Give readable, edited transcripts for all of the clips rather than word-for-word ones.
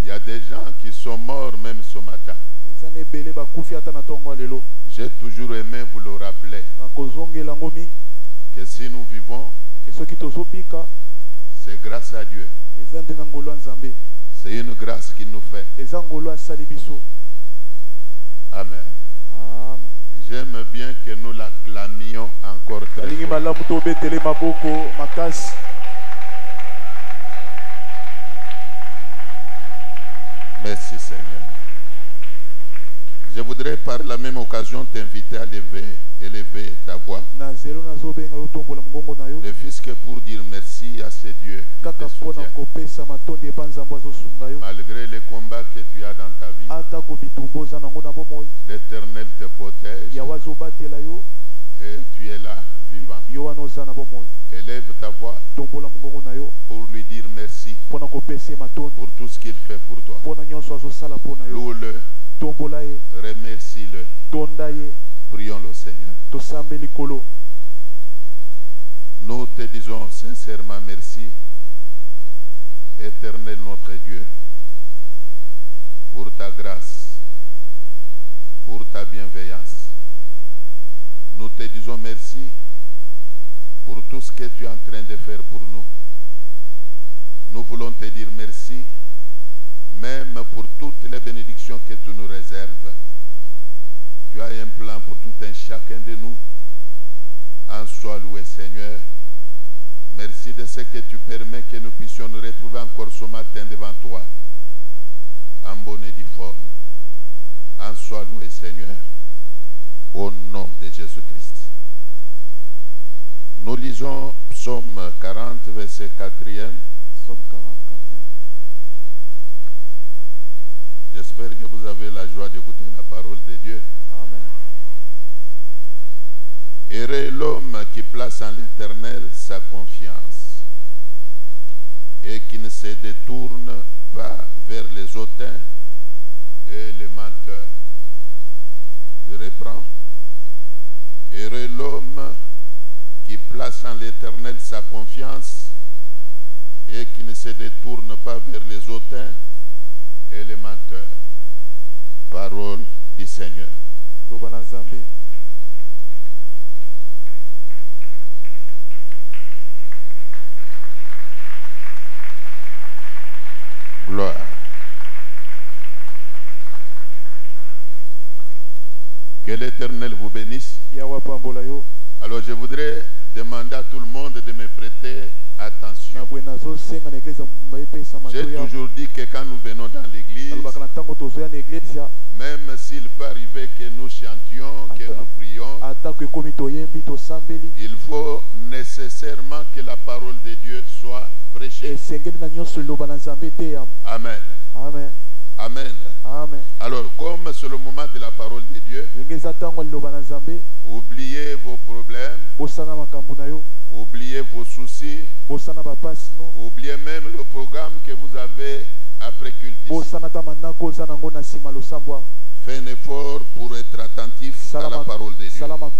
Il y a des gens qui sont morts même ce matin. J'ai toujours aimé vous le rappeler que si nous vivons, c'est grâce à Dieu. C'est une grâce qu'il nous fait. Amen. J'aime bien que nous l'acclamions encore très fort. Merci Seigneur. Je voudrais par la même occasion t'inviter à élever ta voix. Ne fût-ce que pour dire merci à ce Dieu qui te soutient. Malgré les combats que tu as dans ta vie, l'Éternel te protège et tu es là, vivant. Élève ta voix pour lui dire merci pour tout ce qu'il fait pour toi. Loue-le, remercie-le. Prions le Seigneur. Nous te disons sincèrement merci, Éternel notre Dieu, pour ta grâce, pour ta bienveillance. Nous te disons merci pour tout ce que tu es en train de faire pour nous. Nous voulons te dire merci, même pour toutes les bénédictions que tu nous réserves. Tu as un plan pour tout un chacun de nous. En soi loué Seigneur. Merci de ce que tu permets que nous puissions nous retrouver encore ce matin devant toi. En bonne et due forme. En soi loué Seigneur. Au nom de Jésus-Christ. Nous lisons Psaume 40, verset 4e. Psaume 40, 4e. J'espère que vous avez la joie d'écouter la parole de Dieu. Amen. Heureux l'homme qui place en l'Éternel sa confiance et qui ne se détourne pas vers les hautains et les menteurs. Je reprends. Heureux l'homme qui place en l'Éternel sa confiance et qui ne se détourne pas vers les hautains et les menteurs. Parole du Seigneur. Gloire. Que l'Éternel vous bénisse. Alors je voudrais demander à tout le monde de me prêter attention. J'ai toujours dit que quand nous venons dans l'église, même s'il peut arriver que nous chantions, que nous prions, il faut nécessairement que la parole de Dieu soit prêchée. Amen. Amen. Amen. Amen. Alors, comme c'est le moment de la parole de Dieu, oubliez vos problèmes, oubliez vos soucis, oubliez même le programme que vous avez après culte. Faites un effort pour être attentif à la parole de Dieu. Alors,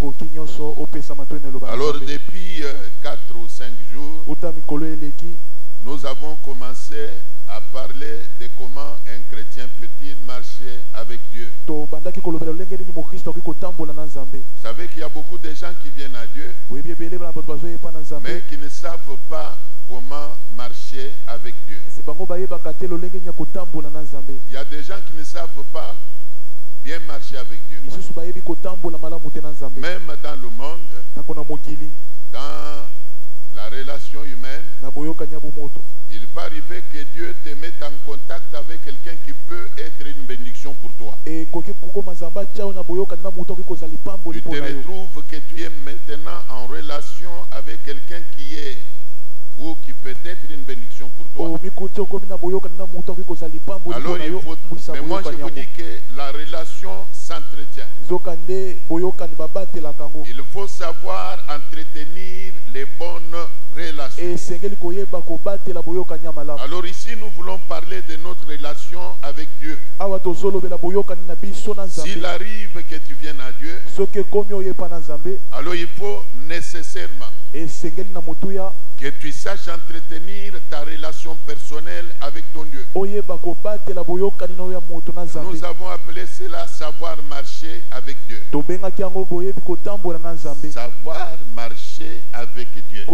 depuis 4 ou 5 jours, nous avons commencé à parler de comment un chrétien peut-il marcher avec Dieu. Vous savez qu'il y a beaucoup de gens qui viennent à Dieu, mais qui ne savent pas comment marcher avec Dieu. Il y a des gens qui ne savent pas bien marcher avec Dieu. Même dans le monde, dans la relation humaine, il peut arriver que Dieu te mette en contact avec quelqu'un qui peut être une bénédiction pour toi. Tu te retrouves que tu es maintenant en relation avec quelqu'un qui est ou qui peut être une bénédiction pour toi. Alors il faut, mais moi je vous dis que la relation s'entretient. Il faut savoir entretenir les bonnes relations. Alors ici nous voulons parler de notre relation avec Dieu. S'il arrive que tu viennes à Dieu, alors il faut nécessairement Que tu saches entretenir ta relation personnelle avec ton Dieu. Nous avons appelé cela savoir marcher avec Dieu. Savoir marcher avec Dieu.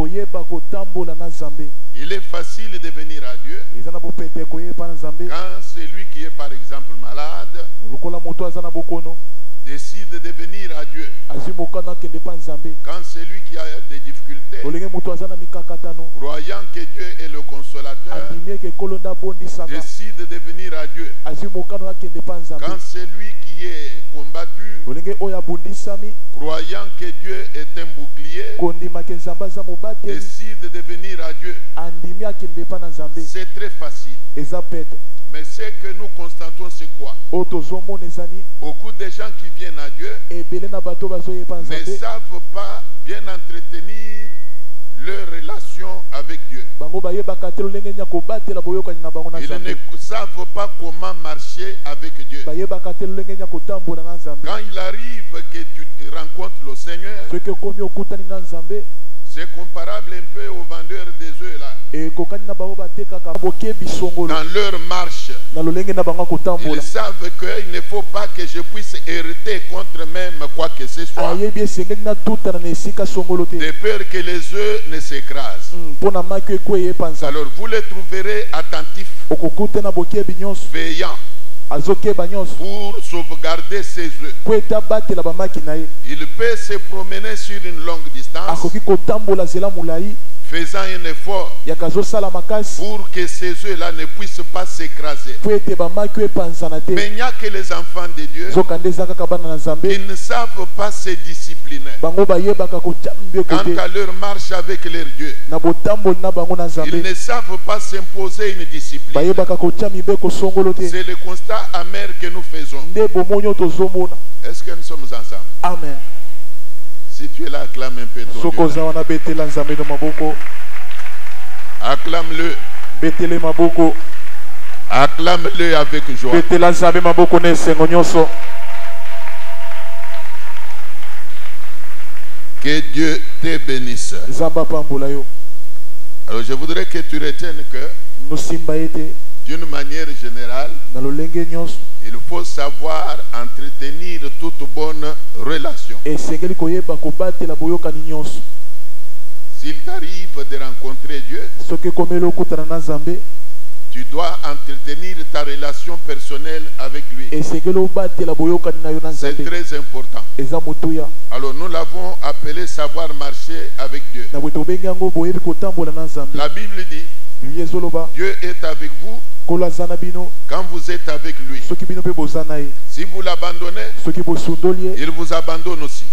Il est facile de venir à Dieu quand celui qui est par exemple malade décide de venir à Dieu. Quand celui qui a des difficultés, croyant que Dieu est le consolateur, décide de venir à Dieu. Quand celui qui est combattu, croyant que Dieu est un bouclier, décide de venir à Dieu. C'est très facile. Mais ce que nous constatons, c'est quoi? Beaucoup de gens qui viennent à Dieu ne savent pas bien entretenir leur relation avec Dieu. Ils ne savent pas comment marcher avec Dieu. Quand il arrive que tu rencontres le Seigneur, c'est comparable un peu aux vendeurs des œufs là. Dans leur marche, ils savent qu'il ne faut pas que je puisse hériter contre même quoi que ce soit, de peur que les œufs ne s'écrasent. Alors vous les trouverez attentifs, veillants, pour sauvegarder ses œufs. Il peut se promener sur une longue distance, faisant un effort pour que ces œufs-là ne puissent pas s'écraser. Mais il n'y a que les enfants de Dieu qui ne savent pas se discipliner quant à leur marche avec leur Dieu. Ils ne savent pas s'imposer une discipline. C'est le constat amer que nous faisons. Est-ce que nous sommes ensemble? Amen. Si tu es là, acclame un peu ton Dieu. Acclame-le. Acclame-le avec joie. Que Dieu te bénisse. Alors je voudrais que tu retiennes que d'une manière générale, il faut savoir entretenir toute bonne relation. S'il t'arrive de rencontrer Dieu, tu dois entretenir ta relation personnelle avec lui. C'est très important. Alors nous l'avons appelé savoir marcher avec Dieu. La Bible dit, Dieu est avec vous quand vous êtes avec lui. Si vous l'abandonnez, il vous abandonne aussi.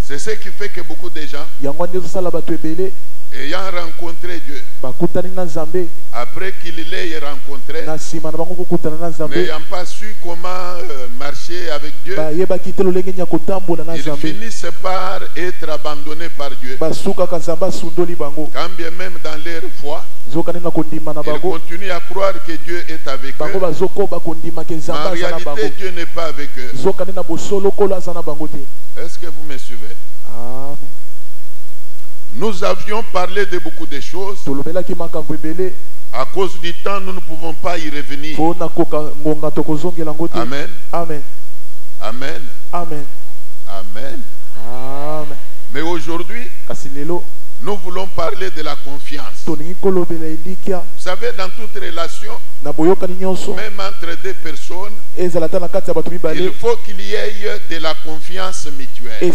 C'est ce qui fait que beaucoup de gens, ayant rencontré Dieu, après qu'il l'ait rencontré, n'ayant pas su comment marcher avec Dieu, ils finissent par être abandonnés par Dieu. Quand bien même dans leur foi, ils continuent à croire que Dieu est avec eux, mais en réalité Dieu n'est pas avec eux. Est-ce que vous me suivez? Nous avions parlé de beaucoup de choses. À cause du temps, nous ne pouvons pas y revenir. Amen. Amen. Amen. Amen. Amen. Amen. Mais aujourd'hui, nous voulons parler de la confiance. Vous savez, dans toute relation, même entre deux personnes, il faut qu'il y ait de la confiance mutuelle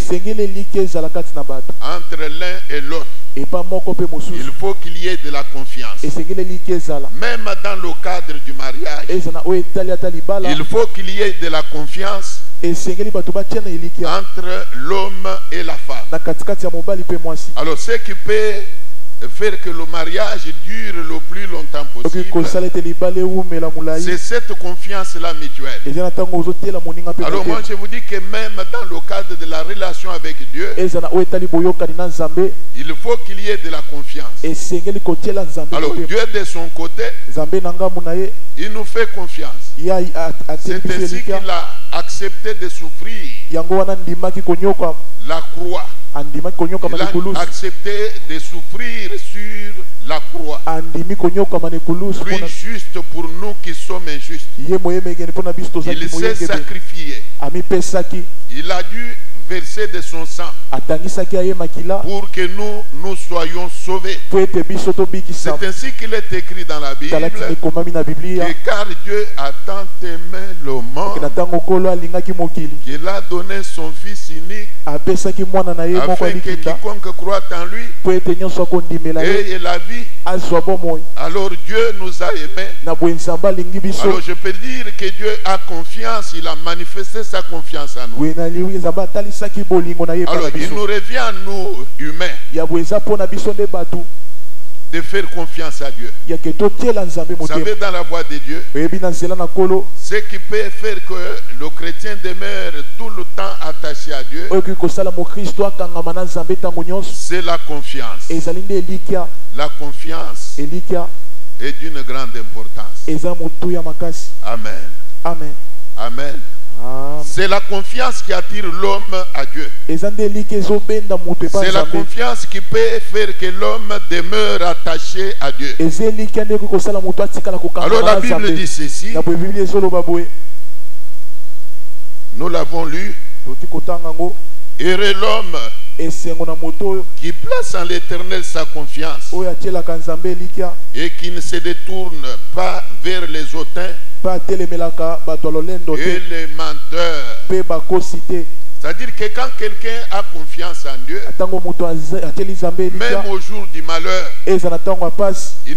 entre l'un et l'autre. Il faut qu'il y ait de la confiance. Même dans le cadre du mariage, il faut qu'il y ait de la confiance entre l'homme et la femme. Alors ce qui peut faire que le mariage dure le plus longtemps possible, c'est cette confiance-là mutuelle. Alors moi je vous dis que même dans le cadre de la relation avec Dieu, il faut qu'il y ait de la confiance. Alors Dieu de son côté, il nous fait confiance. C'est ainsi qu'il a accepté de souffrir la croix Il a accepté de souffrir sur la croix. Lui juste pour nous qui sommes injustes. Il s'est sacrifié. Il a dû verser de son sang pour que nous soyons sauvés. C'est ainsi qu'il est écrit dans la Bible que car Dieu a tant aimé le monde qu'il a donné son Fils unique afin que quiconque croit en lui ait la vie. Alors Dieu nous a aimés. Alors je peux dire que Dieu a confiance, il a manifesté sa confiance en nous. Alors il nous revient à nous humains de faire confiance à Dieu. Vous savez, dans la voie de Dieu, ce qui peut faire que le chrétien demeure tout le temps attaché à Dieu, c'est la confiance. La confiance est d'une grande importance. Amen. Amen. Amen. C'est la confiance qui attire l'homme à Dieu. C'est la confiance qui peut faire que l'homme demeure attaché à Dieu. Alors la Bible dit ceci. Nous l'avons lu. Heureux l'homme qui place en l'Éternel sa confiance et qui ne se détourne pas vers les hautains et les menteurs. C'est-à-dire que quand quelqu'un a confiance en Dieu, même au jour du malheur, il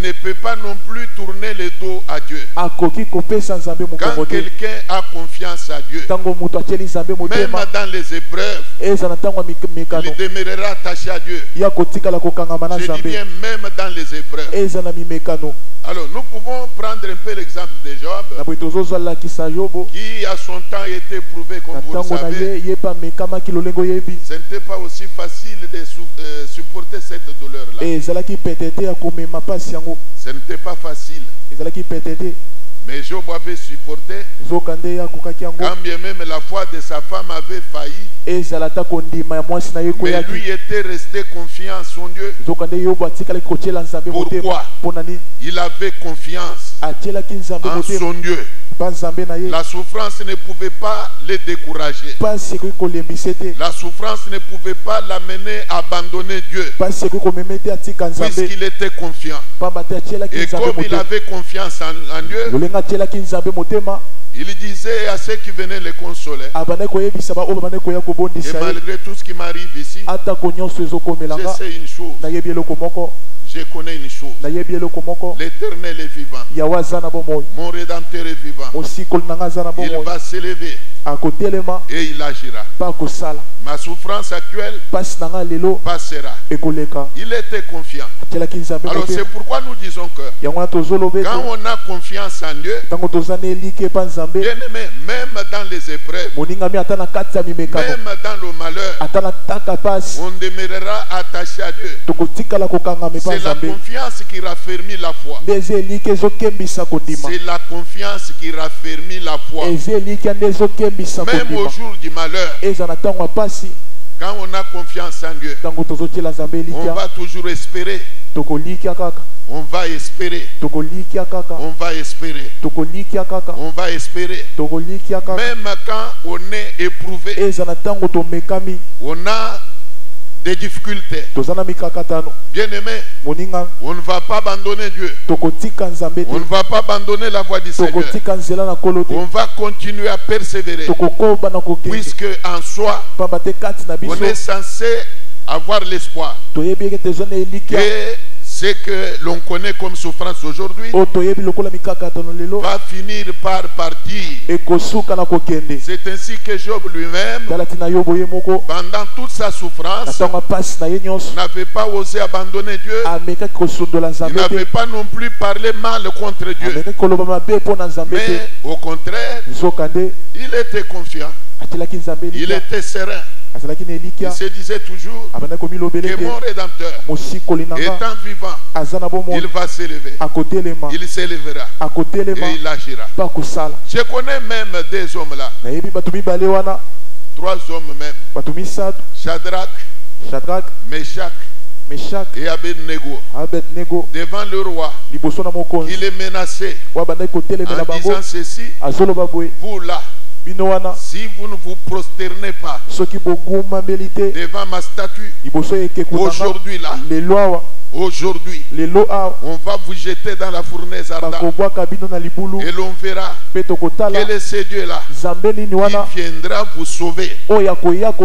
ne peut pas non plus tourner le dos à Dieu. Quand quelqu'un a confiance à Dieu, même dans les épreuves, il demeurera attaché à Dieu. Je dis bien même dans les épreuves. Alors nous pouvons prendre un peu l'exemple de Job, qui à son temps été éprouvé, comme vous le savez. Ce n'était pas aussi facile de supporter cette douleur-là. Ce n'était pas facile. Mais Job avait supporté, quand bien même la foi de sa femme avait failli. Mais lui était resté confiant en son Dieu. Pourquoi? Il avait confiance en son Dieu. La souffrance ne pouvait pas le décourager. La souffrance ne pouvait pas l'amener à abandonner Dieu, puisqu'il était confiant. Et comme il avait confiance en Dieu, il disait à ceux qui venaient le consoler, et malgré tout ce qui m'arrive ici, je sais une chose. Je connais une chose. L'Éternel est vivant. Mon Rédempteur est vivant. Il va s'élever et il agira. Ma souffrance actuelle passera. Il était confiant. Alors c'est pourquoi nous disons que quand on a confiance en Dieu, bien aimé, même dans les épreuves, même dans le malheur, on demeurera attaché à Dieu. C'est la confiance qui raffermit la foi. C'est la confiance qui raffermit la foi. Même au jour du malheur, quand on a confiance en Dieu, on va toujours espérer. On va espérer. On va espérer. On va espérer. Même quand on est éprouvé, on a des difficultés. Bien aimé, on ne va pas abandonner Dieu. On ne va pas abandonner la voie du Seigneur. On va continuer à persévérer, puisque en soi, on est censé avoir l'espoir que ce que l'on connaît comme souffrance aujourd'hui va finir par partir. C'est ainsi que Job lui-même, pendant toute sa souffrance, n'avait pas osé abandonner Dieu. Il n'avait pas non plus parlé mal contre Dieu. Mais au contraire, il était confiant. Il était serein. Il se disait toujours que mon Rédempteur, étant vivant, il va s'élever. Il s'élèvera et il agira. Je connais même des hommes là. 3 hommes même. Shadrach, Shadrach, Meshach et Abednego devant le roi. Il les menaçait en disant ceci: vous là, si vous ne vous prosternez pas devant ma statue, aujourd'hui, on va vous jeter dans la fournaise ardente et l'on verra quel est ce Dieu-là qui viendra vous sauver.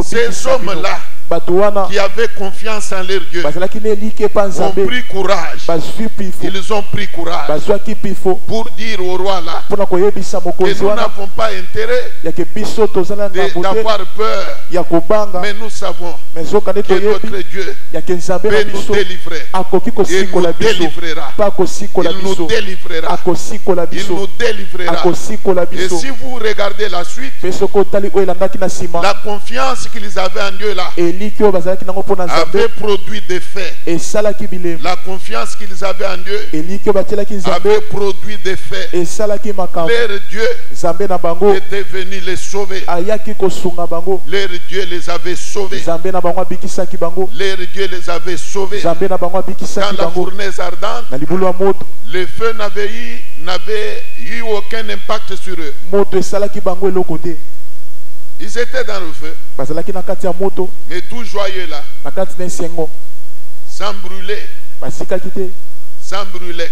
Ces hommes-là qui avaient confiance en leur Dieu ont pris courage. Ils ont pris courage pour dire au roi là que nous n'avons pas intérêt d'avoir peur, mais nous savons que notre Dieu peut nous délivrer. Il nous délivrera. Il nous délivrera. Il nous délivrera. Et si vous regardez la suite, la confiance qu'ils avaient en Dieu là avait produit des faits. La confiance qu'ils avaient en Dieu avait produit des faits. Leur Dieu était venu les sauver. Leur Dieu les avait sauvés. Leur Dieu les avait sauvés. Dans la fournaise ardente, le feu n'avait eu aucun impact sur eux. Ils étaient dans le feu, mais tout joyeux là, sans brûler, sans brûler.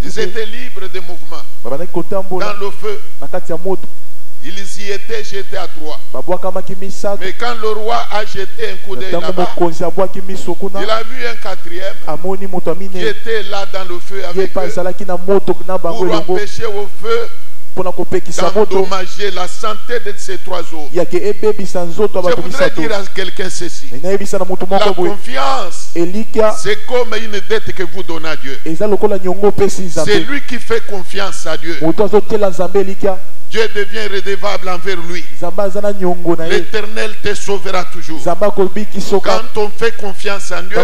Ils étaient libres de mouvement. Dans le feu, ils y étaient jetés à trois. Mais quand le roi a jeté un coup d'œil là-bas, il a vu un quatrième qui était là dans le feu avec eux pour empêcher au feu d'endommager la santé de ces trois autres. Je voudrais dire à quelqu'un ceci: la confiance, c'est comme une dette que vous donnez à Dieu. C'est lui qui fait confiance à Dieu. Dieu devient redevable envers lui. L'Éternel te sauvera toujours. Quand on fait confiance en Dieu,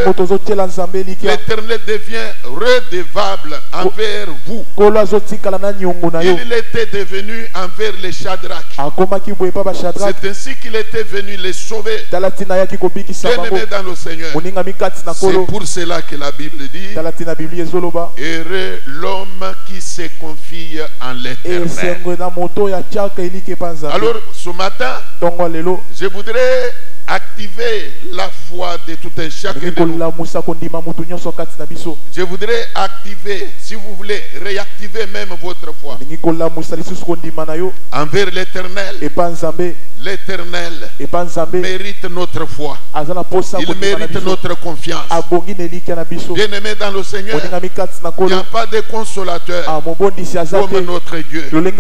l'Éternel devient redevable envers vous. Il était devenu envers les Shadrach. C'est ainsi qu'il était venu les sauver. Bien-aimés dans le Seigneur, c'est pour cela que la Bible dit: heureux l'homme qui se confie en l'Éternel. Alors ce matin, je voudrais activer la foi de tout un chacun de nous. Je voudrais activer, si vous voulez, réactiver même votre foi envers l'Éternel. L'Éternel mérite notre foi. Il mérite notre confiance. Bien-aimés dans le Seigneur, il n'y a pas de consolateur comme notre Dieu. Il n'y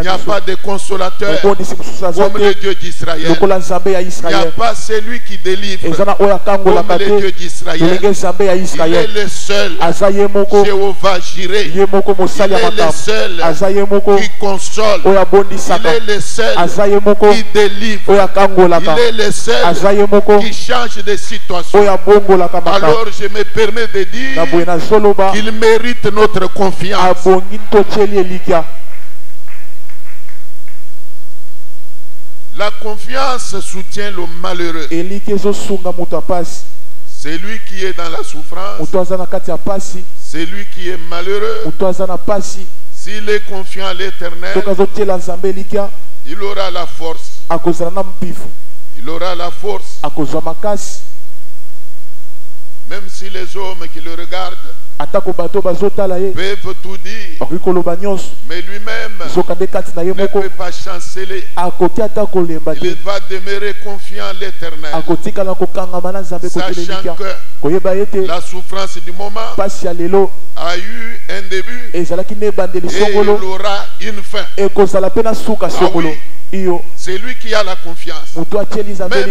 a pas de consolateur comme le Dieu d'Israël. Il n'y a pas celui qui délivre comme le Dieu d'Israël. Il est le seul Jéhovah Jireh. Il est le seul qui console. Il est le seul qui délivre. Il est le seul qui change de situation. Alors je me permets de dire qu'il mérite notre confiance. La confiance soutient le malheureux. C'est lui qui est dans la souffrance. C'est lui qui est malheureux. S'il est confiant à l'Éternel, il aura la force. Il aura la force. Même si les hommes qui le regardent peuvent tout dire, mais lui-même ne peut pas chanceler. Il va demeurer confiant à l'Éternel, sachant que la souffrance du moment a eu un début et il aura une fin. Ah oui, c'est lui qui a la confiance. Même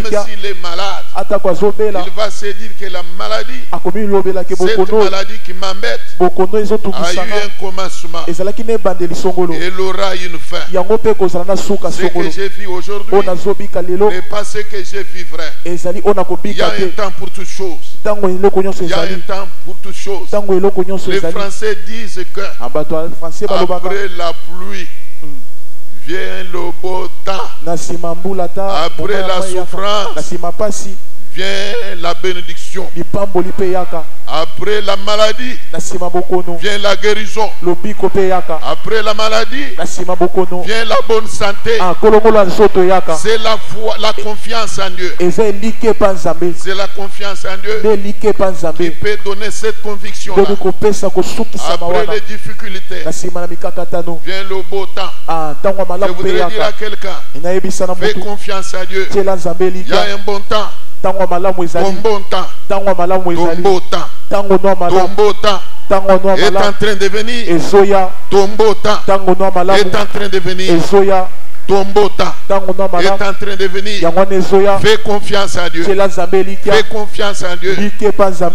s'il est malade, il va se dire que la maladie, cette maladie qui m'embête, a eu un commencement et il aura une fin. Ce que j'ai vu aujourd'hui n'est pas ce que je vivrai. Il y a un temps pour toutes choses. Il y a un temps pour toutes choses. Les Français disent que après la pluie vient le beau temps. Après la souffrance vient la bénédiction. Après la maladie, vient la guérison. Après la maladie, vient la bonne santé. C'est la foi, la confiance en Dieu. C'est la confiance en Dieu qui peut donner cette conviction là. Après les difficultés, vient le beau temps. Je voudrais dire à quelqu'un, fais confiance à Dieu. Il y a un bon temps. Ton bon temps. Ton beau temps. Ton beau temps est en train de venir. Ton beau temps est en train de venir. Ton beau temps est en train de venir. Fais confiance à Dieu. Fais confiance en Dieu.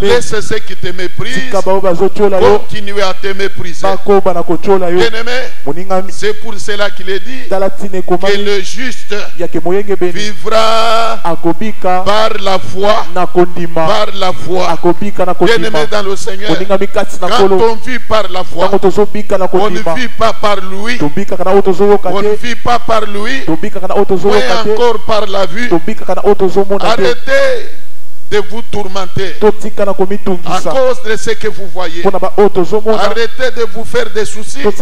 Laisse ceux qui te méprisent continuer à te mépriser. Bien-aimé, c'est pour cela qu'il est dit que le juste vivra par la foi. Par la foi. Bien-aimé dans le Seigneur, quand on vit par la foi, on ne vit pas par lui. On ne vit pas par lui, mais encore par la vue. Arrêtez de vous tourmenter à cause de ce que vous voyez. Arrêtez de vous faire des soucis à cause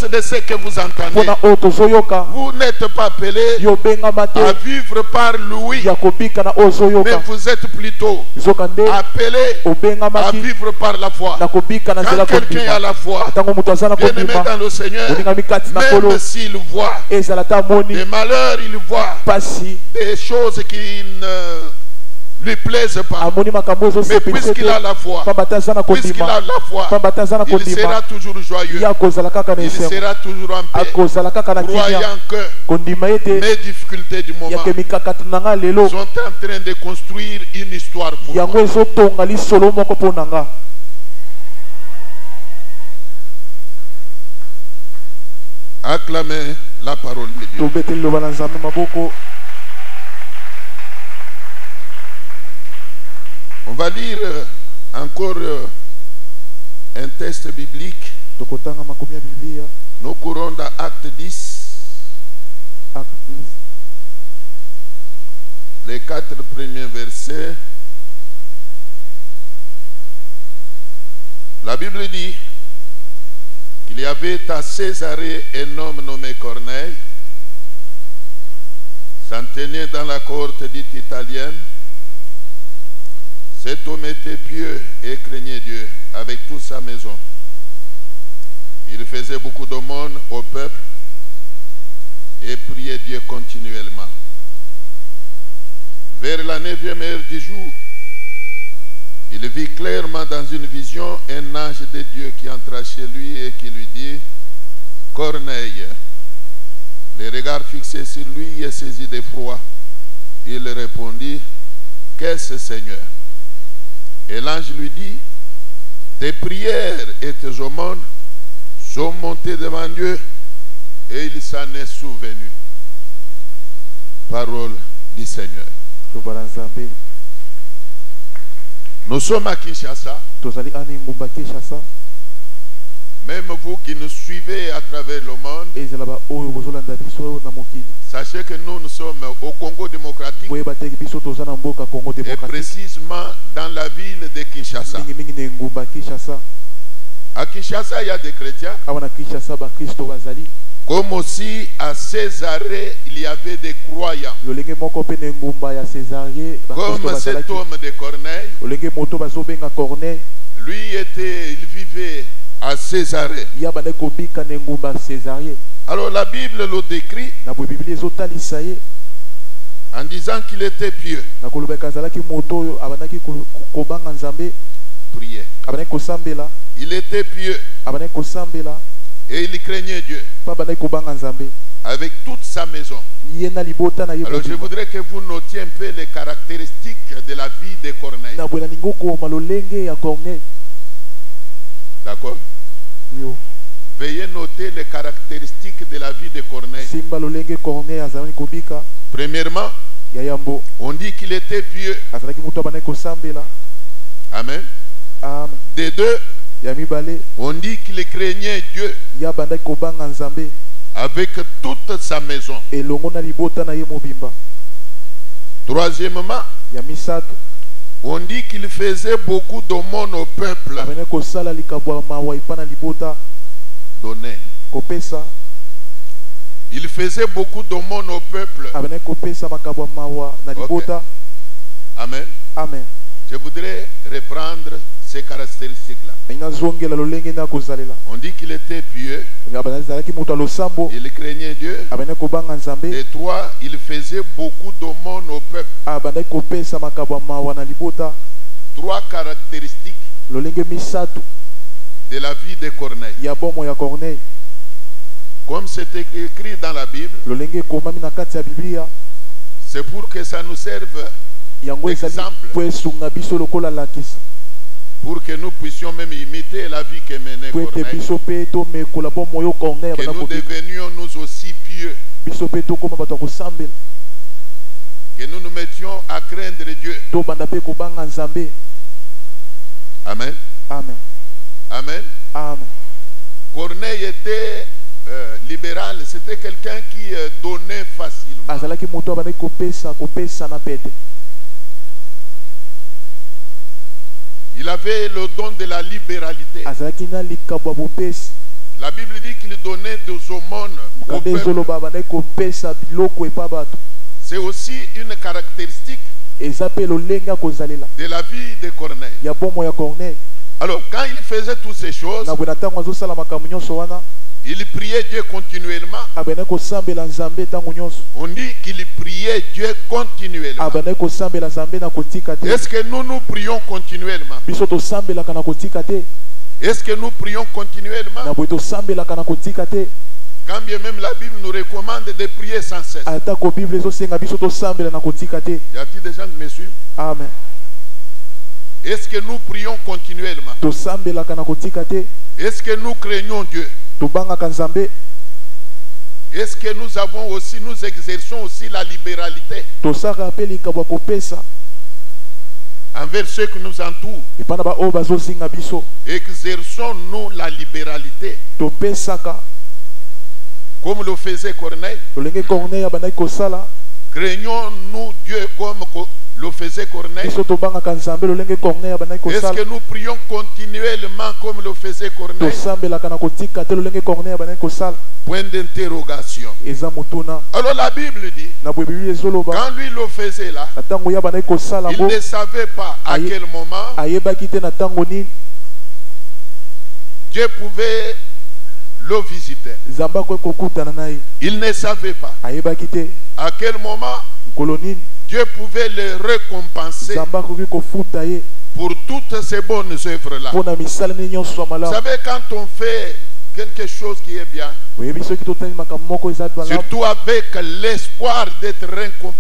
de ce que vous entendez. Vous n'êtes pas appelé à vivre par lui, mais vous êtes plutôt appelé à vivre par la foi. Quand quelqu'un a la foi, bien-aimé dans le Seigneur, même s'il voit des malheurs, il voit des choses qui ne lui plaise pas, mais puisqu'il a la foi, il sera toujours joyeux, il sera toujours en paix, croyant que mes difficultés du moment sont en train de construire une histoire pour moi. Acclamez la parole de Dieu. On va lire encore un texte biblique. Nous courons dans Acte 10. Les 4 premiers versets. La Bible dit qu'il y avait à Césarée un homme nommé Corneille, centenier dans la cohorte dite italienne. Cet homme était pieux et craignait Dieu avec toute sa maison. Il faisait beaucoup d'aumônes au peuple et priait Dieu continuellement. Vers la 9e heure du jour, il vit clairement dans une vision un ange de Dieu qui entra chez lui et qui lui dit « Corneille ». Les regards fixés sur lui et saisi d'effroi, il répondit « Qu'est-ce, Seigneur ?» Et l'ange lui dit, tes prières et tes aumônes sont montées devant Dieu et il s'en est souvenu. Parole du Seigneur. Nous sommes à Kinshasa. Même vous qui nous suivez à travers le monde, sachez que nous sommes au Congo démocratique et précisément dans la ville de Kinshasa. À Kinshasa, il y a des chrétiens. Comme aussi à Césarée, il y avait des croyants. Comme cet homme de Corneille, lui il vivait à Césarée. Alors la Bible le décrit en disant qu'il était pieux. Priait. Il était pieux et il craignait Dieu avec toute sa maison. Alors je voudrais que vous notiez un peu les caractéristiques de la vie de Corneille. D'accord? Veuillez noter les caractéristiques de la vie de Corneille. Premièrement, on dit qu'il était pieux. Amen. De deux, on dit qu'il craignait Dieu avec toute sa maison. Troisièmement, ya misato on dit qu'il faisait beaucoup d'aumônes au peuple. abene kosala likambo mawa ipana libota Donner. kopesa Il faisait beaucoup d'aumônes au peuple. abene kopesa makambo mawa na libota. Amen. Amen. Je voudrais reprendre ces caractéristiques-là. Inazongela lolenge na kozalela On dit qu'il était pieux. abanazalaki moto losambo Il craignait Dieu. abene kobanga nzambe. Et trois, il faisait beaucoup d'aumônes au peuple. Abandaki kopesa makambo mawa na libota. Trois caractéristiques Lolenge misato de la vie de Corneille. ya bomo ya Corneille. Comme c'est écrit dans la Bible, Lolenge komami na kati ya Biblia. c'est pour que ça nous serve Yango ezali d'exemple, po esunga biso lokola lakisa. pour que nous puissions même imiter la vie que menait Po ete Corneille. biso pe tomekola bomo yo Corneille Que nous abanda kobika. devenions nous aussi pieux. Biso pe tokoma bato ya kosambela. Que nous nous mettions à craindre Dieu. Tobanda pe kobanga nzambe. Amen. Amen. Amen. Amen. Corneille était libéral. C'était quelqu'un qui donnait facilement. Azalaki moto abandaki kopesa na pete. Il avait le don de la libéralité. Azalaki na likambo ya bopesi. La Bible dit qu'il donnait des aumônes au Mokande peuple. ezoloba abandaki kopesa biloko epa bato. C'est aussi une caractéristique Eza pe lolenge ya kozalela de la vie de Corneille. ya bomo ya Corneille. Alors, quand il faisait toutes ces choses, Na bwena ntango azosala makambo nyonso wana il priait Dieu continuellement. abandaki kosambela nzambe ntango nyonso. On dit qu'il priait Dieu continuellement. Abandaki kosambela nzambe na kotika te. Est-ce que nous prions continuellement? Biso tosambelaka na kotika te. Est-ce que nous prions continuellement? Na boye tosambelaka na kotika te. Quand bien même la Bible nous recommande de prier sans cesse. Atako Bible ezosenga biso tosambela na kotika te. Y a-t-il des gens qui me suivent? Amen. Est-ce que nous prions continuellement? Tosambelaka na kotika te. Est-ce que nous craignons Dieu? Tobangaka nzambe. Est-ce que nous exerçons aussi la libéralité Tosaka pe likambo ya kopesa envers ceux qui nous entourent? epana ba oyo bazozinga biso. Exerçons-nous la libéralité Topesaka comme le faisait Corneille? lolenge Corneille abandaki kosala. Craignons-nous Dieu comme le faisait Corneille? Biso tobangaka nzambe lolenge Corneille abandaki Est-ce kosala. que nous prions continuellement comme le faisait Corneille? Tosambelaka na kotika te lolenge Corneille abandaki kosala. Point d'interrogation. Eza motuna. Alors la Bible dit, Na boye Biblia ezoloba quand lui le faisait là, na ntango ye abandaki kosala il ngo ne savait pas à Aïe. quel moment ayebaki te na ntango nini Dieu pouvait le visiter. nzambe akoki kokutana na ye. Il ne savait pas Ayebaki te à quel moment nkolo nini Dieu pouvait le récompenser nzambe akoki kofuta ye pour toutes ces bonnes œuvres-là. mpo na misala nini nyonso ya Vous malamu. savez, quand on fait quelque chose qui est bien, oyebi soki totali makambo moko eza malamu surtout avec l'espoir d'être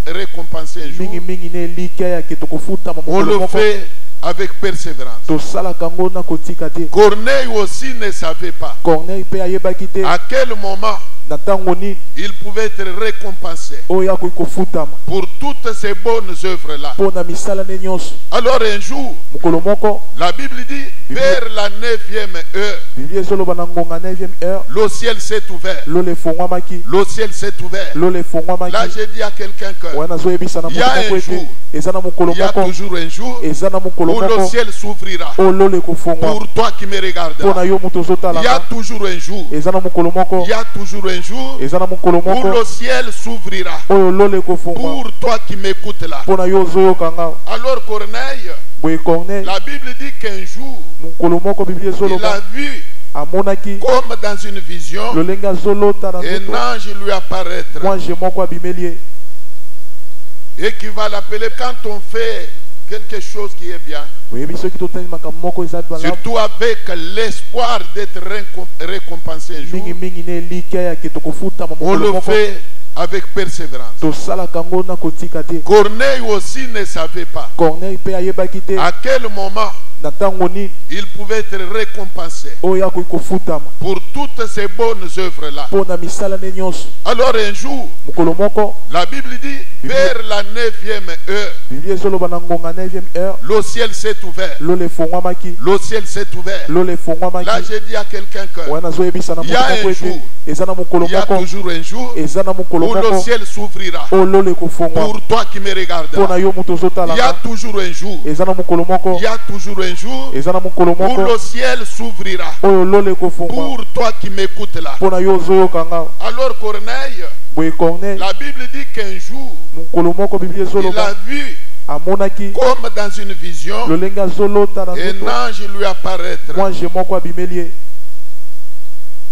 récompensé un jour, mingimingi na elika yake tokofutama on mokolo le moko fait avec persévérance. tosalaka ngo na kotika te. Corneille aussi ne savait pas Corneille mpe ayebaki te à quel moment na ntango nini il pouvait être récompensé oyo akoki kofutama pour toutes ces bonnes œuvres-là. mpo na misala ne nyonso. Alors un jour, mokolo moko la Bible dit, vers la 9e heure, Biblia ezoloba na ngonga 9e heure le ciel s'est ouvert. lolo efongwamaki Le ciel s'est ouvert. lolo Là, efongwamaki. j'ai dit à quelqu'un que wana azoyebisa na Il y moto a moko un ete jour, eza na mokolo il y a moko toujours un jour eza na mokolo où le moko ciel s'ouvrira oyo lolo ekofongwa pour toi qui me regardes. mpo na yo moto Il y a ozotalaka. toujours un jour, Eza na mokolo moko il y a toujours un jour eza na mokolo où moko le ciel s'ouvrira oyo lolo ekofongwa pour toi qui m'écoutes là. mpo na yo ozoyoka nga. Alors Corneille, Boye Corneille la Bible dit qu'un jour, mokolo moko Biblia il a ezoloba vu amonaki comme dans une vision lolenge azolota na un nzoto ange lui apparaître mwange moko abimeli ye. et qui va l'appeler quand on fait quelque chose qui est bien, oyebi soki totali makambo moko eza malamu surtout avec l'espoir d'être récompensé un jour, mingimingi na elika yake tokofutama on mokolo le moko fait avec persévérance. tosalaka ngo na kotika te. Corneille aussi ne savait pas Corneille mpe ayebaki te à quel moment na ntango nini il pouvait être récompensé oyo akoki kofutama pour toutes ces bonnes œuvres-là. mpo na misala ne nyonso. Alors un jour, mokolo moko la Bible dit, vers la 9e heure, Biblia ezoloba na ngonga 9e heure le ciel s'est ouvert. lolo efongwamaki Le ciel s'est ouvert. lolo Là, efongwamaki. j'ai dit à quelqu'un que wana azoyebisa na il y moto a moko un ete jour eza na mokolo Il y a moko toujours un jour eza na mokolo où le moko ciel s'ouvrira ololo ekofongwa pour toi qui me regardes. mpona yo moto Il y a ozotalanga toujours un jour, eza na mokolo moko il y a toujours un jour eza na mokolo où moko le ciel s'ouvrira oyo ololo ekofongwa pour toi qui m'écoutes là. mpona yo ozoyokanga Alors Corneille, boye Corneille la Bible dit qu'un jour, mokolo moko biblia il ezoloba a vu amonaki comme dans une vision lolenge azolota na un nzoto ange lui apparaître mwange moko abimeli ye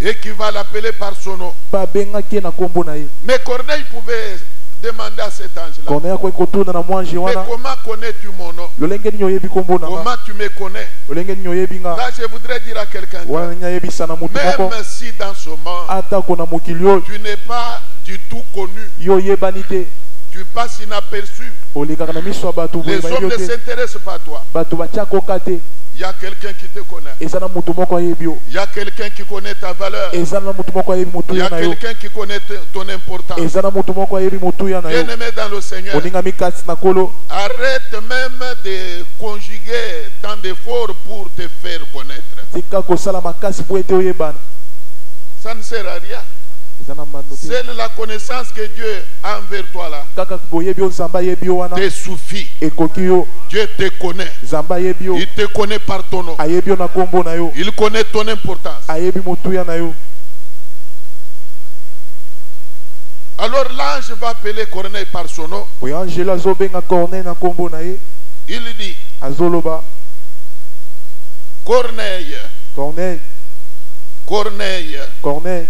et qui va l'appeler par son nom. mpe abengaki ye na nkombo na ye Mais Corneille pouvait demander à cet ange-là, Corneille akoki kotuna na mwange mais wana comment connais-tu mon nom? lolenge nini oyebi nkombo na nga Comment tu me connais? lolenge nini oyebi nga Là, je voudrais dire à quelqu'un, wana nini ayebisa na motu moko même si dans ce monde, atako na mokili oyo tu n'es pas du tout connu, yo oyebani te tu passes inaperçu, olekaka na miso ya bato boye les bayebi hommes yo ne te s'intéressent pas à toi. bato batyakoka te Il y a quelqu'un qui te connaît. eza na motu moko ayebi yo Il y a quelqu'un qui connaît ta valeur. eza na motu moko ayebi Il y motuya a na yo quelqu'un qui connaît ton importance. eza na motu moko ayebi motuya na yo Bien-aimé dans le Seigneur, oningami kati na kolo arrête même de conjuguer tant d'efforts pour te faire connaître. tika kosala makasi po ete oyebana Ça ne sert à rien. eza na mbando te Seule la connaissance que Dieu a envers toi là kaka boyebi yo nzambe ayebi yo wana te suffit. ekoki yo Dieu te connaît. nzambe ayebi yo Il te connaît par ton nom. ayebi yo na nkombo na yo Il connaît ton importance. ayebi motuya na yo Alors l'ange va appeler Corneille par son nom. oyo angelo azobenga Corneille na nkombo na ye Il dit, azoloba Corneille, Corneille Corneille. Corneille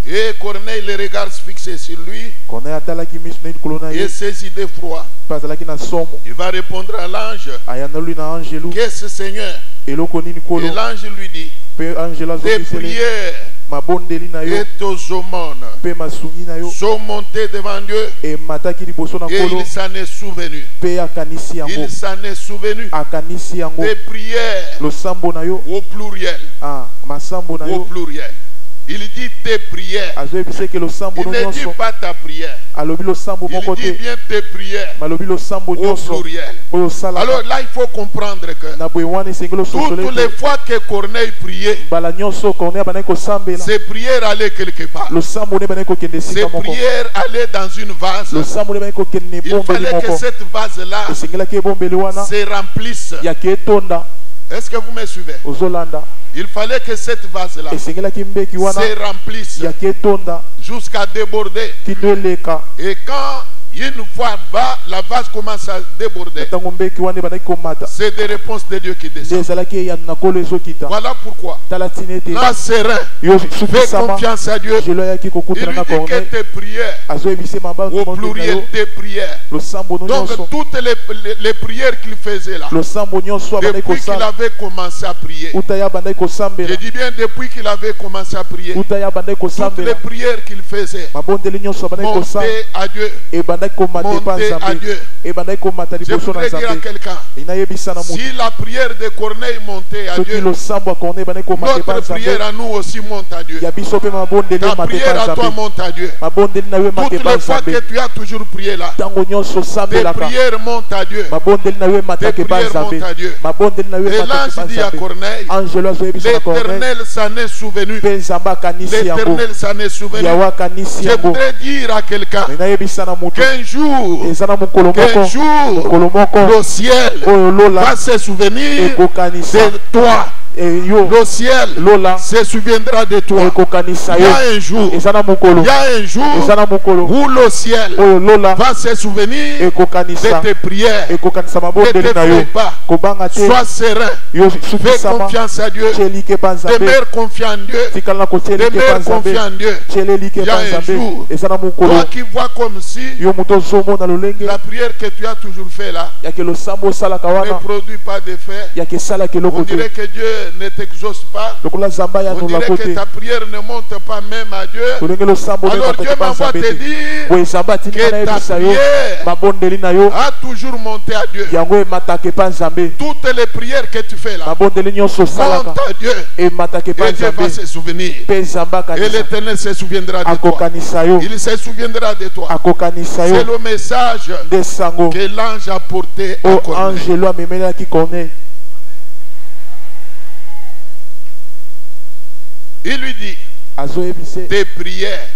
Et Corneille, les regards fixés sur lui, Corneille atalaki miso na ye likolo na et ye saisi d'effroi. mpe azalaki na somo Il va répondre à l'ange, ayandalui na angelu qu'est-ce Seigneur? eloko nini kolo Et l'ange lui dit, mpe angelo tes azokisele prières mabondeli na yo et tes aumônes mpe masungi na yo sont montées devant Dieu, emataki liboso na et nkolo il s'en est souvenu. mpe akanisi yango Il s'en est souvenu akanisi yango des prières losambo na yo au pluriel. masambo na Au yo pluriel. Il dit tes prières. azoyebisa eke losambo Il no ne dit nyonso pas ta prière. alobi losambo Il moko dit te bien tes prières malobi losambo au nyonso pluriel. oyo Alors osalaka là, il faut comprendre que na boye wana esengeli ososole toutes les ete fois que Corneille priait, mbala nyonso Corneille abandaki kosambela ses prières allaient quelque part. losambo ne ebandaki kokende Ses esika moko prières allaient dans une vase. losambo ne ebandaki kokende na Il ebombeli fallait que moko cette vase-là esengelaki ebombeli wana se remplisse. yaki etonda Est-ce que vous me suivez? ozolanda Il fallait que cette vase-là esengelaki mbeki wana se remplisse yaki etonda jusqu'à déborder. kino eleka Et quand une fois bas, la vase commence à déborder, ntango mbeki wana ebandaki komata c'est des réponses de Dieu qui nde descendent. ezalaki eyano na kolo ezokita Voilà pourquoi. tala ntina ete Là, serein, yo fais sukisama confiance à Dieu. jelo ayaki Il kokutana lui na dit que Corneille tes prières, azoyebise mabanga au na yo pluriel tes prières. losambo no Donc nyonso toutes les prières qu'il faisait là, losambo nyonso abandaki depuis qu'il kosala avait commencé à prier, uta ye abandaki je kosambela dis bien depuis qu'il avait commencé à prier, uta ye abandaki toutes les kosambela prières qu'il faisait, mabondeli nyonso abandaki kosala monter à Dieu, ebandaki komata epa monter à nzambe Dieu. ebandaki komata Je liboso na voudrais dire à nzambe quelqu'un, inayebisa na moto si la prière de Corneille montait à soki Dieu, losambo ya Corneille ebandaki komata epa notre prière nzambe à nous aussi monte à Dieu. ya biso mpe mabondeli Ta emata prière epa à toi nzambe monte à Dieu. mabondeli na yo emata Toutes epa les fois nzambe que tu as toujours prié là, ntango nyonso tes osambelaka prières montent à Dieu. mabondeli na yo emataki epa prières nzambe montent à Dieu. mabondeli na yo Et emataki l'ange epa dit à nzambe Corneille, angelo azoyebisa na Corneille l'Éternel s'en est souvenu. mpe nzambe akanisi yango L'Éternel s'en est souvenu. yawe akanisi Je yango voudrais dire à quelqu'un nayebisa na moto qu'un jour, eza na mokolo moko mokolo moko le ciel oyo lola va se souvenir ekokanisa de toi. yo Le ciel lola se souviendra de toi. ekokanisa Il y yo a un jour, eza na mokolo il y a un jour eza na mokolo où le ciel oyo lola va se souvenir de ekokanisa tes prières. ekokanisa Ne mabondeli te na yo fais pas. kobanga te Sois serein. yo Fais sukisama confiance à Dieu. tyelike epa nzambe Demeure confiant en Dieu. tikala na kotyelike epa Demeure nzambe confiant en Dieu. tyelelike Il y a epa un nzambe jour, eza na mokolo Toi qui vois comme si yo moto ozomona lolenge la prière que tu as toujours fait là yake losambo osalaka ne wana produit pas d'effet. yake esalaka On eloko dirait te que Dieu ne t'exauce pas. lokola nzambe On ayanola dirait que kote ta prière ne monte pas même à Dieu. tolenge losambo Alors Dieu nemataki epa m'envoie nzambe te te dire boye nzambe atindika que ta nayebisa yo prière mabondeli na yo a toujours monté à Dieu. yango emataka epa nzambe Toutes les prières que tu fais là mabondeli nyonso osalaka montent à Dieu. emataka epa Et Dieu va nzambe se souvenir. mpe nzambe Et akanisa l'Éternel se souviendra de toi. akokanisa yo Il se souviendra de toi. akokanisa C'est yo le message nde sango que l'ange a porté à oyo Corneille. angelo amemelaki Corneille Il lui dit, azoyebise tes prières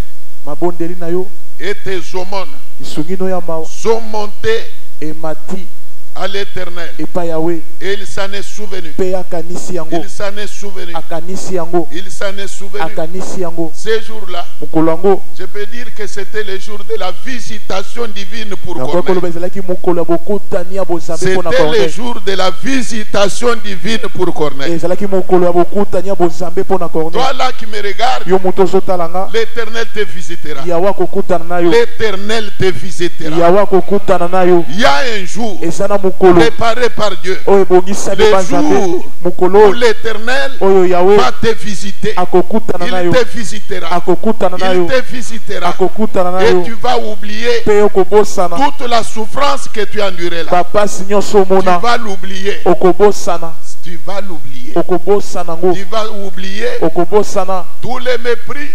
mabondeli na yo et tes aumônes isungi no ya mawa sont montées emati à l'Éternel. epai yawe Et il s'en est souvenu. mpe akanisi yango Il s'en est souvenu. akanisi yango Il s'en est souvenu. akanisi yango Ces jours-là, mokolo yango je peux dire que c'était le jour de la visitation divine pour nakoki Corneille. koloba ezalaki mokolo ya bokutani ya bozambe mpo na C'était le Corneille. jour de la visitation divine pour Corneille. ezalaki mokolo ya bokutani ya bozambe mpo na Corneille. Toi là qui me regardes, yo moto ozotala nga l'Éternel te visitera. yawe akokutana na yo L'Éternel te visitera. yawe akokutana na yo Il y a un jour eza na mokolo préparé par Dieu. oyo ebongisami Le banzambe jour mokolo où oyo l'Éternel oyo yawe va te visiter. akokutana na Il yo te visitera. akokutana na Il yo te visitera. akokutana na Et yo tu vas oublier mpe okobosana toute la souffrance que tu as endurée là. bapasi nyonso Tu omona vas l'oublier. okobosana Tu vas l'oublier. okobosana ngo Tu vas oublier okobosana tous les mépris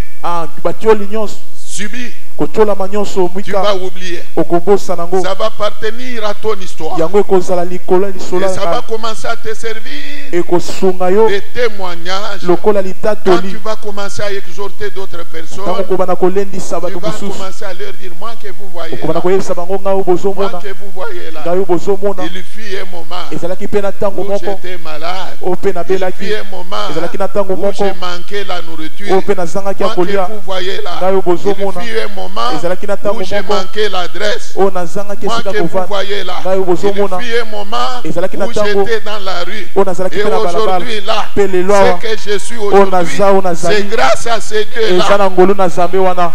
batioli nyonso subis. kotiolama nyonso Tu mwika vas oublier. okobosana ngo Ça va appartenir à ton histoire. yango ekozala likolo ya Et lisolo ça va commencer à te servir ekosunga yo de témoignage. lokola Quand litatoli tu vas commencer à exhorter d'autres ntango personnes, okobana kolendisa tu bato vas mosusu commencer à leur dire, moi que vous voyez okobana là, koyebisa bango ngai oyo moi bozomona que vous voyez là, ngai oyo bozomona il fut un moment ezalaki mpe na ntango où moko j'étais malade. oyo mpe Il nabelaki fut un moment ezalaki na ntango où moko j'ai manqué la nourriture. oyo mpe nazangaki ya Moi que kolia vous voyez là, ngai oyo il bozomona fut un moment ezalaki na ntango où j'ai moko manqué l'adresse. oyo nazangaki Moi esika que vous kovanda voyez là, ngai oyo il bozomona fut un moment ezalaki na où ntango j'étais dans la rue. oyo nazalaki Et mpe na balabala aujourd'hui là, mpe lelo awa ce que je suis oyo aujourd'hui, naza oyo nazali c'est grâce à ces eza deux-là. na ngolu na nzambe wana.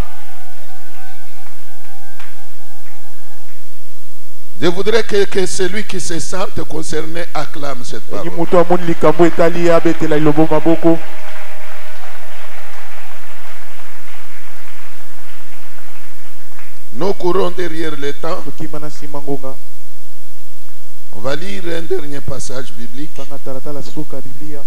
Je voudrais que celui qui se sente concerné acclame cette elingi parole. moto amoni likambo etali ye abetela lilobo maboko. Nous courons derrière le temps. tokima na nsima ngonga On va lire un dernier passage biblique. tanga talatala suka ya biblia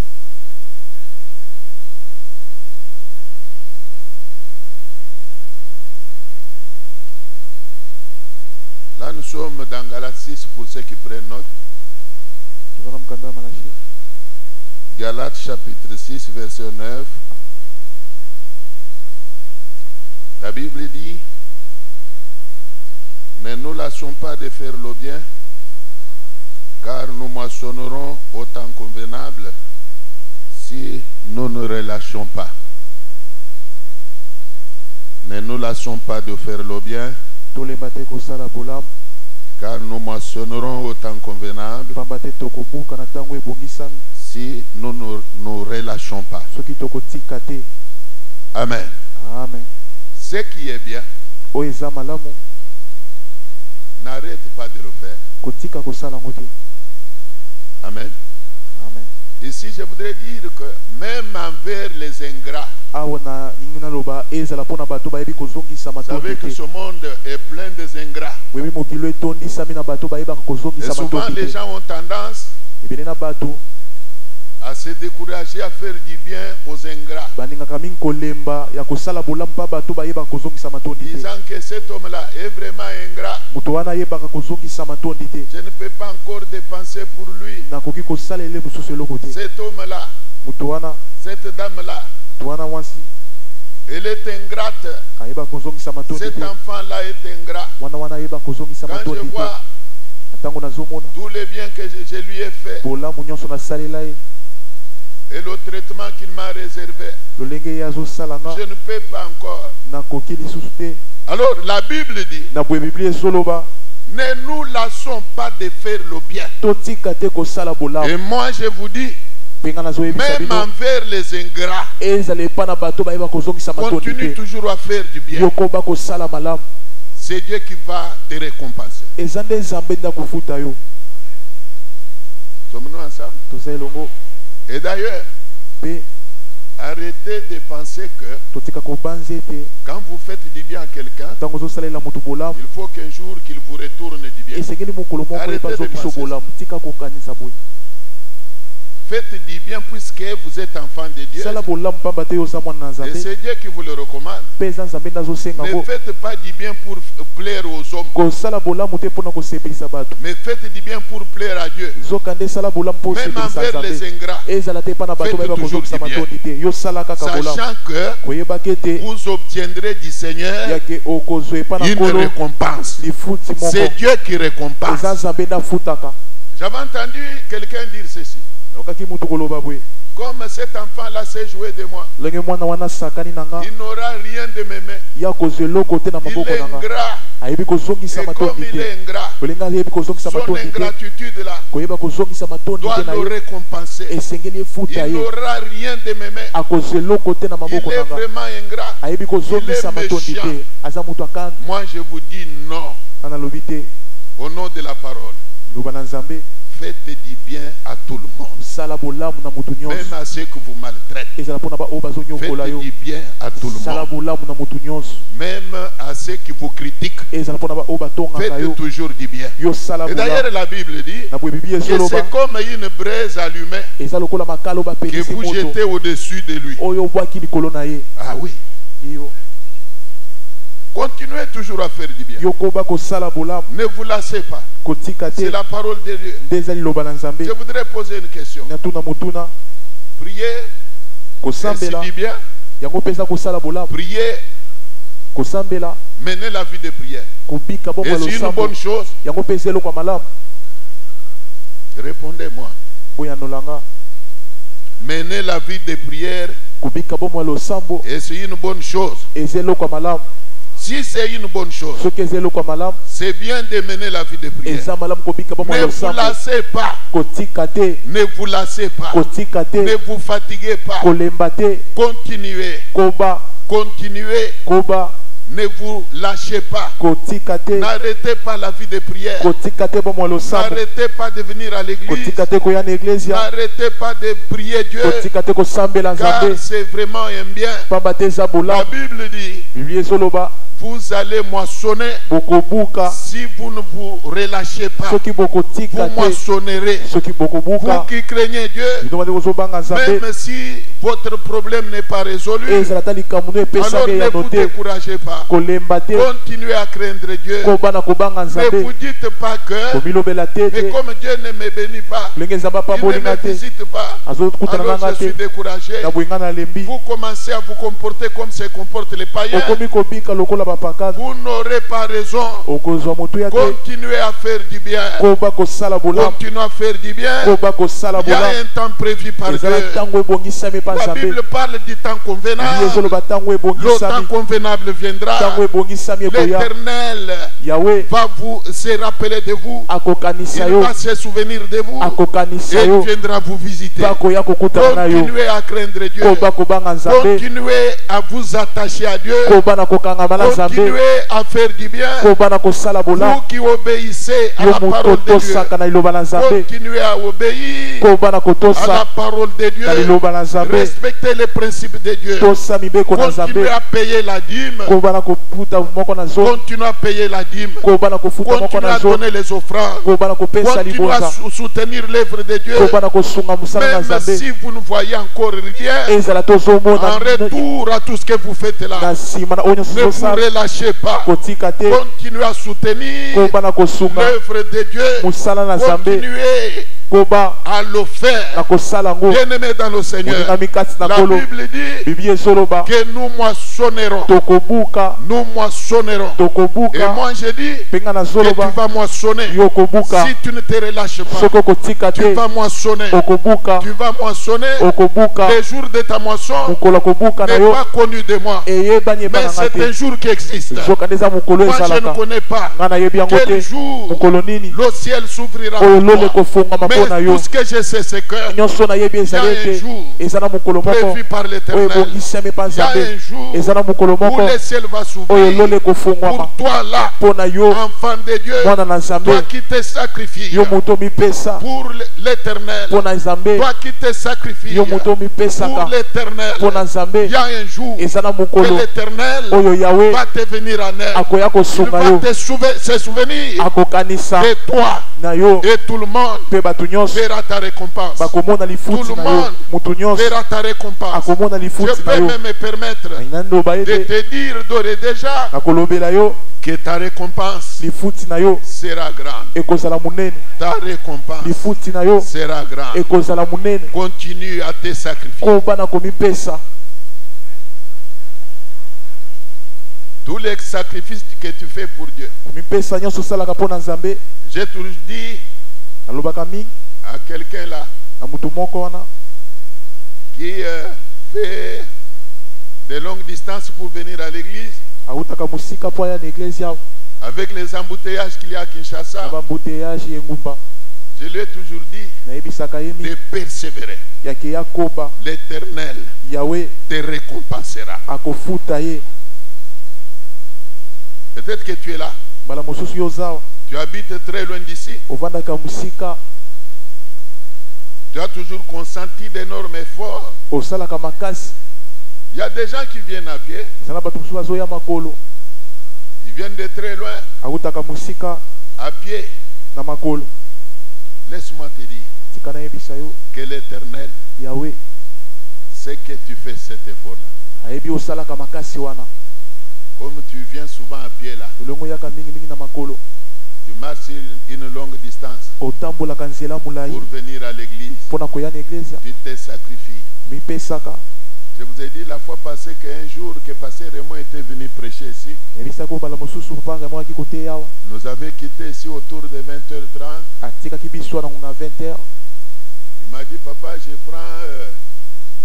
Là, nous sommes dans Galates 6 pour ceux qui prennent note. toza na mokanda ya malachi Galates chapitre 6, verset 9. La Bible dit, ne nous lassons pas de faire le bien, car nous moissonnerons au temps convenable si nous ne relâchons pas. Ne nous lassons pas de faire le bien, tolemba te kosala bolamu car nous moissonnerons au temps convenable pamba te tokobuka na ntango ebongisami si nous ne nous relâchons pas. soki tokotika te. Amen. Amen. Ce qui est bien, oyo eza malamu n'arrête pas de le faire. kotika kosala yango te. Amen. Amen. Ici, je voudrais dire que même envers les ingrats, awa na ningi naloba ezala mpo na bato bayebi kozongisa vous savez matondi que te. ce monde est plein des ingrats. boyebi mokilo etondisami na bato bayebaka Et kozongisa souvent, matondi les te. gens ont tendance ebele na bato à se décourager à faire du bien aux ingrats, balingaka mingi kolemba ya kosala bolamu mpa bato bayebaka kozongisa matondi te. disant que cet homme-là est vraiment ingrat. moto wana ayebaka kozongisa matondi te. Je ne peux pas encore dépenser pour lui. nakoki kosala ele mosusu eloko te. Cet homme-là, moto wana cette dame-là, moto wana mwasi elle est ingrate. ayebaka kozongisa matondi Cet te. enfant-là est ingrat. mwana wana ayebaka kozongisa Quand je matondi te. vois na ntango nazomona tous les biens que je lui ai fait bolamu nyonso nasalela ye et le traitement qu'il m'a réservé, lolenge ye azosala nga je ne peux pas encore. nakoki lisusu te. Alors la Bible dit, na boye biblia ezoloba ne nous lassons pas de faire le bien. totika te kosala Et bolamu. moi je vous dis, mpe nga nazoyebisa même bino envers les ingrats, ezala epa na bato bayeba kozongisa matondi continue te. toujours à faire du bien. yokoba kosala malamu. C'est Dieu qui va te récompenser. eza nde nzambe nde akofuta yo. Sommes-nous ensemble? toza elongo Et d'ailleurs, mpe arrêtez de penser que totika kobanza ete quand vous faites du bien à quelqu'un, ntango ozosalela motu bolamu il faut qu'un jour qu'il vous retourne du bien. esengeli mokolo moko Arrêtez eyeba de zo biso penser bolamu. tika kokanisa boye. Faites du bien puisque vous êtes enfant de Dieu. sala bolamu pamba te oza mwana na Et nzambe c'est Dieu qui vous le recommande. mpe eza nzambe nde azosenga Ne ngo faites pas du bien pour plaire aux hommes, kosala bolamu te mpona kosepelisa bato mais faites du bien pour plaire à Dieu. zoka nde sala bolamu mpo Même osepelisa envers les nzambe ingrats, ezala te mpa na bato Faites bayeba toujours kozongisa du bien. matondi te yo sala kaka bolamu sachant que koyeba ete vous obtiendrez du Seigneur yake okozwa epa na une nkolo récompense. lifuti moko C'est Dieu qui récompense. eza nzambe nde afutaka. J'avais entendu quelqu'un dire ceci. okaki mutu koloba boye Comme cet enfant-là s'est joué de moi, ndenge mwana wana asakani na nga il n'aura rien de mes mains. ya kozwa eloko te na Il maboko est na nga ingrat. ayebi kozongisa Et comme matondi il te est ingrat, olinga ayebi kozongisa son matondi te ingratitude là koyeba kozongisa matondi doit te na le ye récompenser. esengeli efuta Il ye n'aura rien de mes mains. akozwa eloko te na Il maboko est na nga vraiment ingrat. ayebi kozongisa Il est matondi méchant. te aza moto akanda Moi, je vous dis non. ana lobi te Au nom de la parole, loba na nzambe faites du bien à tout le monde. sala bolamu na motu Même nyonso à ceux que vous maltraitez. ezala mpona baoyo bazonyokola Faites yo du bien à tout le sala monde. bolamu na motu nyonso Même à ceux qui vous critiquent. ezala mpona baoyo batongaka Faites yo toujours du bien. yo sala Et d'ailleurs, bolamu la Bible dit na boye bibi que ezoloba c'est comme une braise allumée eza lokola makalo que bapelisi vous moto jetez au-dessus de lui. oyo obwaki likolo na ye Ah oui. yo Continuez toujours à faire du bien. yo koba kosala bolamu Ne vous lassez pas. kotika C'est te la parole de Dieu. nde eza liloba na nzambe Je voudrais poser une question. na tuna motuna Priez, et c'est kosambela du bien. yango mpe eza kosala bolamu Priez, kosambela menez la vie de prière. kobika Et bomoi c'est une losambo bonne chose. yango mpe eza eloko ya malamu Répondez-moi. boyanolanga Menez la vie de prière kobika bomoi losambo et c'est une bonne chose. eza eloko ya malamu Si c'est une bonne chose, soki eza eloko ya malamu c'est bien de mener la vie de prière. eza malamu kobika bomoi Ne vous losambo lassez pas. kotika te Ne vous lassez pas. kotika Ne te vous fatiguez pas. kolemba te Continuez. koba Continuez. koba Ne vous lâchez pas. kotika te N'arrêtez pas la vie de prière. kotika te bomoi losambo N'arrêtez pas de venir à l'église. kotika te koya na eglesia N'arrêtez pas de prier Dieu. kotika te kosambela Car nzambe c'est vraiment un bien. pamba te eza La bolamu Bible dit, biblia ezoloba vous allez moissonner bokobuka si vous ne vous relâchez pas. soki bokotika Vous te moissonnerez. soki Vous bokobuka qui craignez Dieu, bino te kozobanga nzambe même si votre problème n'est pas résolu, ezala ta likambo no alors epesaka ne eyano vous te découragez pas. kolemba te Continuez à craindre Dieu. kobana kobanga Ne nzambe vous dites pas que, komilobela te mais te comme Dieu ne me bénit pas, ndenge nzambe il ne apambolinga me te visite pas, azokutana alors nanga je suis te découragé. na boyenga nalembi Vous commencez à vous comporter comme se comportent les païens. okomi kobika lokola bapakani Vous n'aurez pas raison. okozwa motuya te Continuez à faire du bien. koba kosala bolamu Continuez à faire du bien. koba kosala Il y a bolamu un temps prévu par Dieu. ezala ntango ebongisami mpa La nzambe Bible parle du temps biblia convenable. ezoloba ntango Le temps ebongisami convenable viendra. ntango ebongisami ekoya L'Éternel yawe va vous se rappeler de vous. akokanisa Il yo va se souvenir de vous. akokanisa Et il yo viendra vous visiter. mpe akoya kokutana na yo Continuez à craindre Dieu. koba kobanga nzambe Continuez à vous attacher à Dieu. koba na kokangama na nzambe Continuez à faire du bien. koba na kosala bolamu Vous qui obéissez à yo la moto parole de Dieu. tosaka na liloba na nzambe Continuez à obéir koba na à la kotosa parole de Dieu. na liloba na nzambe Respectez les principes de Dieu. tosa mibeko na nzambe Continuez à payer la dîme. koba na kofuta moko na zo Continuez à payer la dîme. koba na kofuta moko Continuez na à zo donner les offrandes. koba na kopesa Continuez à liboza soutenir l'œuvre de Dieu. koba na kosunga mosala na Même nzambe si vous ne voyez encore rien, ezala tozomona en retour à tout ce que vous faites là, na nsima na oyo nyonso ne vous tozosala relâchez pas. kotika te Continuez à soutenir koba na kosunga l'œuvre de Dieu. mosala na nzambe Continuez koba à le na faire. kosala yango Bien-aimés dans le Seigneur, moningami kati na la kolo Bible dit biblia ezoloba que nous moissonnerons. tokobuka Nous moissonnerons. Et tokobuka moi je dis mpe nga que tu nazoloba vas moissonner. yo kobuka Si tu ne te relâches pas, soki okotika tu te vas moissonner. okobuka Tu vas moissonner. okobuka Les jours de ta moisson mokolo ya kobuka na n'est yo pas connu de moi. eyebani Mais ebananga c'est un te jour qui existe. zoka nde eza mokolo Moi je ne ezalaka connais pas nga nayebi yango quel te jour mokolo nini le ciel s'ouvrira oyo pour lole toi. kofungama mpo na Mais yo tout ce que je sais c'est que nyonso nayebi ezali Il y a un ete jour eza na mokolo moko prévu par oyo l'Éternel, ebongisami mpa il y a nzambe un jour eza na mokolo où moko le ciel va oyo s'ouvrir lole kofungwama pour toi là, mpo na yo enfant de Dieu, mwana na nzambe toi qui te sacrifies yo moto omipesa pour l'Éternel, mpo na nzambe toi qui te sacrifies yo moto pour omipesaka l'Éternel, mpo na nzambe il y a un jour eza na que mokolo l'Éternel oyo yawe va te venir en aide. akoya Il kosunga va yo se souvenir akokanisa de toi na yo et tout le monde mpe bato nyonso verra ta récompense. bakomona Tout lifuti le na yo monde mutu nyonso verra ta récompense. akomona Je lifuti na peux yo même me permettre naloba de ete te dire d'ores et déjà nakolobela yo que ta récompense lifuti na yo sera grande. ekozala monene Ta récompense lifuti na yo sera grande. ekozala monene Continue à te sacrifier. koba na komipesa Tous les sacrifices que tu fais pour Dieu. komipesa nyonso osalaka mpo na nzambe J'ai toujours dit nalobaka mingi à quelqu'un là na mutu moko wana qui fait de longues distances pour venir à l'église, autaka mosika mpo aya na eglise awa avec les embouteillages qu'il y a à na Kinshasa, bambuteyage engumba je lui ai toujours dit nayebisaka ye de mingi persévérer. yake ya koba L'Éternel yawe te récompensera. akofuta ye Peut-être que tu es là, mbala mosusu yo ozawa tu habites très loin d'ici, ovandaka mosika tu as toujours consenti d'énormes efforts. osalaka makasi Il y a des gens qui viennent à pied, ezala bato mosusu bazoya makolo ils viennent de très loin, autaka mosika à pied. na makolo Laisse-moi te dire tika nayebisa yo que l'Éternel yawe sait que tu fais cet effort-là. ayebi osalaka makasi wana Comme tu viens souvent à pied là, olongo oyaka mingimingi na makolo tu marches une longue distance otambolaka nzela molai pour venir à l'église, mpo na koya na eglise tu te sacrifies. mipesaka Je vous ai dit la fois passée qu'un jour que Pasteur Raymond était venu prêcher ici, yebisaka mbala mosusu papa Raymond aki kote yawa nous avait quitté ici autour de 20h30. atikaki biso wana na 20h Il m'a dit, papa, je prends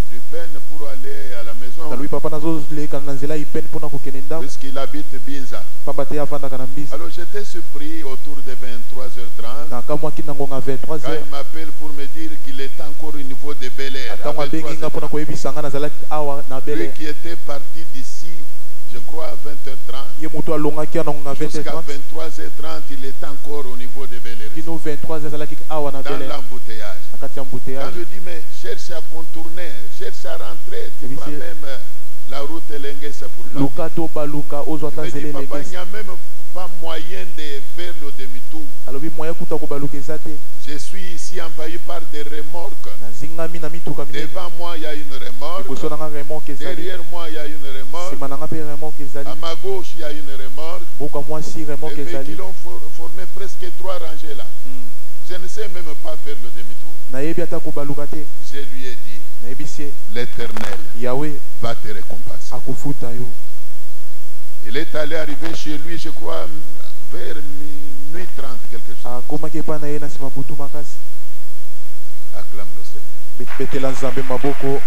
du pain pour aller à la maison, nalobi papa nazoleka na nzela ipene mpo na kokende ndako puisqu'il habite Binza. pamba te avandaka na mbisi Alors j'étais surpris autour de 23h30. nakamwaki nango na Quand 23h il m'appelle pour me dire qu'il était encore au niveau de Bel Air. ntango abengi nga mpo na koyebisa nga nazalaki awa na Lui bele qui était parti d'ici, je crois à 20h30. ye moto alongaki nango na Jusqu'à 20h30 23h30, il était encore au niveau de Bel Air. kino 23h azalaki awa na Dans bele l'embouteillage. na kati ya Quand mbuteyage je dis, mais cherche à contourner, cherche à rentrer, tu Et prends monsieur- même la route Elenguesa pour partir. luka to baluka ozwa Il ata me dit, nzela papa, il elengesi n'y a même pas moyen de faire le demi-tour. alobi moya kuta kobaluka eza te Je suis ici envahi par des remorques. nazingami na mituka minene Devant moi, il y a une remorque. liboso na nga remorke ezali Derrière moi, il y a une remorque. nsima na nga mpe remorke ezali À ma gauche, il y a une remorque. boka mwasi Les remorke ezali véhicules ont formé presque 3 rangées là. Je ne sais même pas faire le demi-tour. nayebi ata kobaluka te Je lui ai dit, nayebisi ye l'Éternel yawe va te récompenser. akofuta yo Il est allé arriver chez lui, je crois, vers minuit 30, quelque chose. akomaki epai na ye na nsima butu makasi Acclame le Seigneur. betela nzambe maboko